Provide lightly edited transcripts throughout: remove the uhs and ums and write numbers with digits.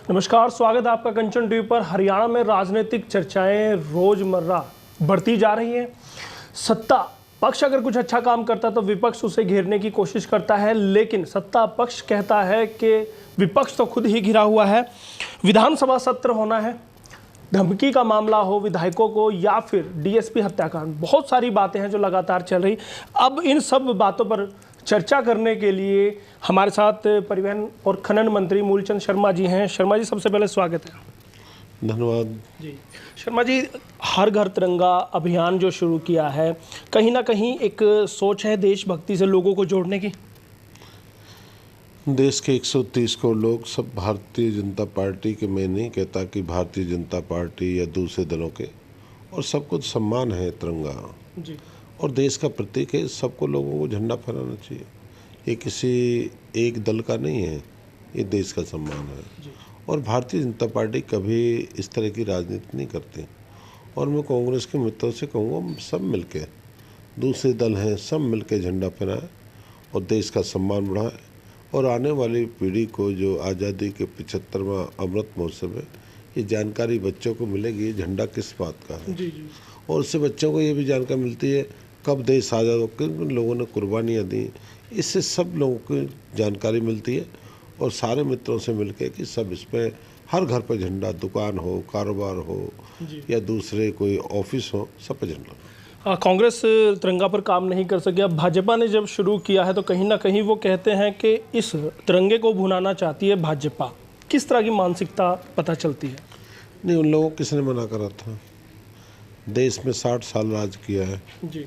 नमस्कार, स्वागत है आपका कंचन टीवी पर। हरियाणा में राजनीतिक चर्चाएं रोजमर्रा बढ़ती जा रही हैं। सत्ता पक्ष अगर कुछ अच्छा काम करता है तो विपक्ष उसे घेरने की कोशिश करता है, लेकिन सत्ता पक्ष कहता है कि विपक्ष तो खुद ही घिरा हुआ है। विधानसभा सत्र होना है, धमकी का मामला हो विधायकों को या फिर डीएसपी हत्याकांड, बहुत सारी बातें हैं जो लगातार चल रही। अब इन सब बातों पर चर्चा करने के लिए हमारे साथ परिवहन और खनन मंत्री मूलचंद शर्मा जी हैं। शर्मा जी, सबसे पहले स्वागत है। धन्यवाद जी। शर्मा जी, हर घर तिरंगा अभियान जो शुरू किया है, कहीं ना कहीं एक सोच है देशभक्ति से लोगों को जोड़ने की। देश के 130 करोड़ लोग सब भारतीय जनता पार्टी के, मैं नहीं कहता कि भारतीय जनता पार्टी या दूसरे दलों के, और सबको सम्मान है तिरंगा जी। और देश का प्रतीक है। सबको लोगों को झंडा फहराना चाहिए। ये किसी एक दल का नहीं है, ये देश का सम्मान है। और भारतीय जनता पार्टी कभी इस तरह की राजनीति नहीं करती। और मैं कांग्रेस के मित्रों से कहूँगा, सब मिलके, दूसरे दल हैं, सब मिलके झंडा फहराएं और देश का सम्मान बढ़ाएं। और आने वाली पीढ़ी को जो आज़ादी के 75वां अमृत महोत्सव है, ये जानकारी बच्चों को मिलेगी झंडा किस बात का है। जी जी। और उससे बच्चों को ये भी जानकारी मिलती है कब देश आज़ाद हो, किन लोगों ने कुर्बानियाँ दी। इससे सब लोगों को जानकारी मिलती है। और सारे मित्रों से मिलके कि सब इस पर, हर घर पर झंडा, दुकान हो, कारोबार हो या दूसरे कोई ऑफिस हो, सब पर झंडा। कांग्रेस तिरंगा पर काम नहीं कर सकी। अब भाजपा ने जब शुरू किया है तो कहीं ना कहीं वो कहते हैं कि इस तिरंगे को भुनाना चाहती है भाजपा। किस तरह की मानसिकता पता चलती है? नहीं, उन लोगों को किसने मना करा था? देश में 60 साल राज किया है जी।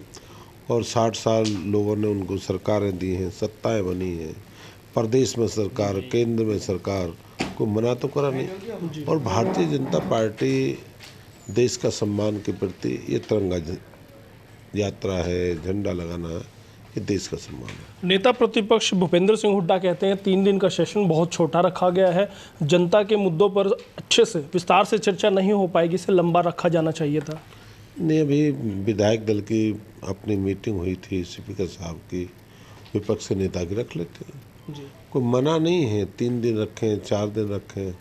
और 60 साल लोगों ने उनको सरकारें दी हैं, सत्ताएं बनी हैं, प्रदेश में सरकार, केंद्र में सरकार, को मना तो करा नहीं। और भारतीय जनता पार्टी देश का सम्मान के प्रति ये तिरंगा यात्रा है, झंडा लगाना है, ये देश का सम्मान है। नेता प्रतिपक्ष भूपेंद्र सिंह हुड्डा कहते हैं 3 दिन का सेशन बहुत छोटा रखा गया है, जनता के मुद्दों पर अच्छे से विस्तार से चर्चा नहीं हो पाएगी, इसे लंबा रखा जाना चाहिए था। नहीं, अभी विधायक दल की अपनी मीटिंग हुई थी, स्पीकर साहब की, विपक्ष के नेता की रख लेते हैं जी। कोई मना नहीं है। 3 दिन रखें, 4 दिन रखें,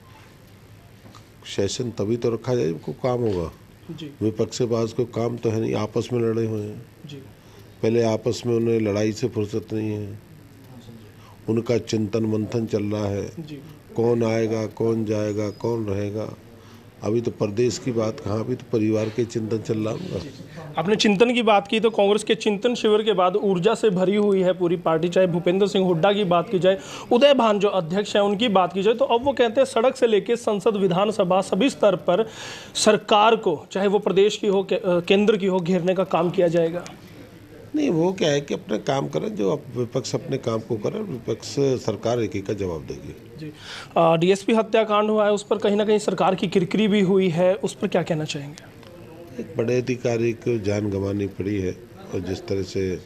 सेशन तभी तो रखा जाए को काम होगा। जी। विपक्ष के पास कोई काम तो है नहीं, आपस में लड़े हुए हैं। जी। पहले आपस में उन्हें लड़ाई से फुर्सत नहीं है, उनका चिंतन मंथन चल रहा है। जी। कौन आएगा, कौन जाएगा, कौन रहेगा। अभी तो प्रदेश की बात कहाँ, अभी तो परिवार के चिंतन चल रहा होगा। आपने चिंतन की बात की तो कांग्रेस के चिंतन शिविर के बाद ऊर्जा से भरी हुई है पूरी पार्टी। चाहे भूपेंद्र सिंह हुड्डा की बात की जाए, उदय भान जो अध्यक्ष हैं उनकी बात की जाए, तो अब वो कहते हैं सड़क से लेकर संसद, विधानसभा, सभी स्तर पर सरकार को, चाहे वो प्रदेश की हो, केंद्र की हो, घेरने का काम किया जाएगा। नहीं, वो क्या है कि अपने काम करें, जो विपक्ष अपने काम को करे, विपक्ष सरकार एक का जवाब देगी। जी। डीएसपी हत्याकांड हुआ है, उस पर कहीं ना कहीं सरकार की किरकिरी भी हुई है, उस पर क्या कहना चाहेंगे? एक बड़े अधिकारी को जान गंवानी पड़ी है और जिस तरह से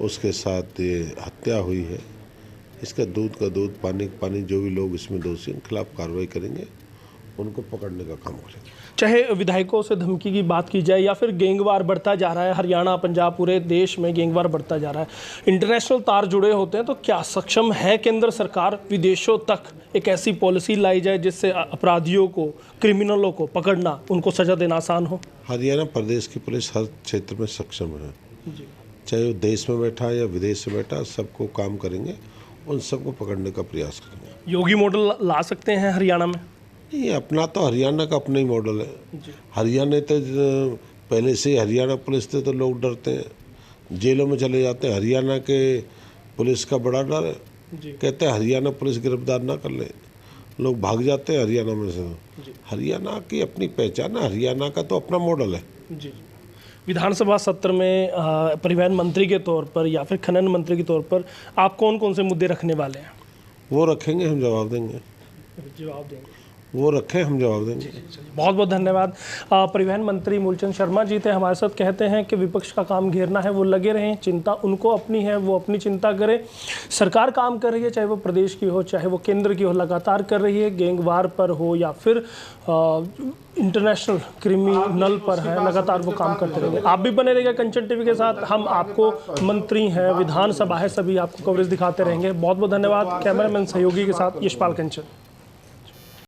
उसके साथ ये हत्या हुई है, इसका दूध का दूध, पानी का पानी, जो भी लोग इसमें दोषी हैं, उनके खिलाफ कार्रवाई करेंगे, उनको पकड़ने का काम करेंगे। चाहे विधायकों से धमकी की बात की जाए या फिर गैंगवार बढ़ता जा रहा है, हरियाणा, पंजाब, पूरे देश में गैंगवार बढ़ता जा रहा है, इंटरनेशनल तार जुड़े होते हैं, तो क्या सक्षम है केंद्र सरकार विदेशों तक एक ऐसी पॉलिसी लाई जाए जिससे अपराधियों को, क्रिमिनलों को पकड़ना, उनको सजा देना आसान हो? हरियाणा प्रदेश की पुलिस हर क्षेत्र में सक्षम है। जी। चाहे वो देश में बैठा या विदेश में बैठा, सबको काम करेंगे, उन सबको पकड़ने का प्रयास करेंगे। योगी मॉडल ला सकते हैं हरियाणा में? ये अपना तो हरियाणा का अपना ही मॉडल है। जी। हरियाणा तो पहले से हरियाणा पुलिस से तो लोग डरते हैं, जेलों में चले जाते हैं। हरियाणा के पुलिस का बड़ा डर है, जी। कहते हैं हरियाणा पुलिस गिरफ्तार ना कर ले, लोग भाग जाते हैं हरियाणा में से। हरियाणा की अपनी पहचान है, हरियाणा का तो अपना मॉडल है। जी। विधानसभा सत्र में परिवहन मंत्री के तौर पर या फिर खनन मंत्री के तौर पर आप कौन कौन से मुद्दे रखने वाले हैं? वो रखेंगे, हम जवाब देंगे। जवाब देंगे। वो रखें, हम जवाब देंगे। बहुत बहुत धन्यवाद। परिवहन मंत्री मूलचंद शर्मा जी थे हमारे साथ। कहते हैं कि विपक्ष का काम घेरना है, वो लगे रहें, चिंता उनको अपनी है, वो अपनी चिंता करें। सरकार काम कर रही है, चाहे वो प्रदेश की हो, चाहे वो केंद्र की हो, लगातार कर रही है। गैंगवार पर हो या फिर इंटरनेशनल क्रिमिनल पर है, लगातार वो काम करते रहेंगे। आप भी बने रहिएगा कंचन टीवी के साथ। हम आपको, मंत्री हैं, विधानसभा है, सभी आपको कवरेज दिखाते रहेंगे। बहुत बहुत धन्यवाद। कैमरामैन सहयोगी के साथ यशपाल कंचन।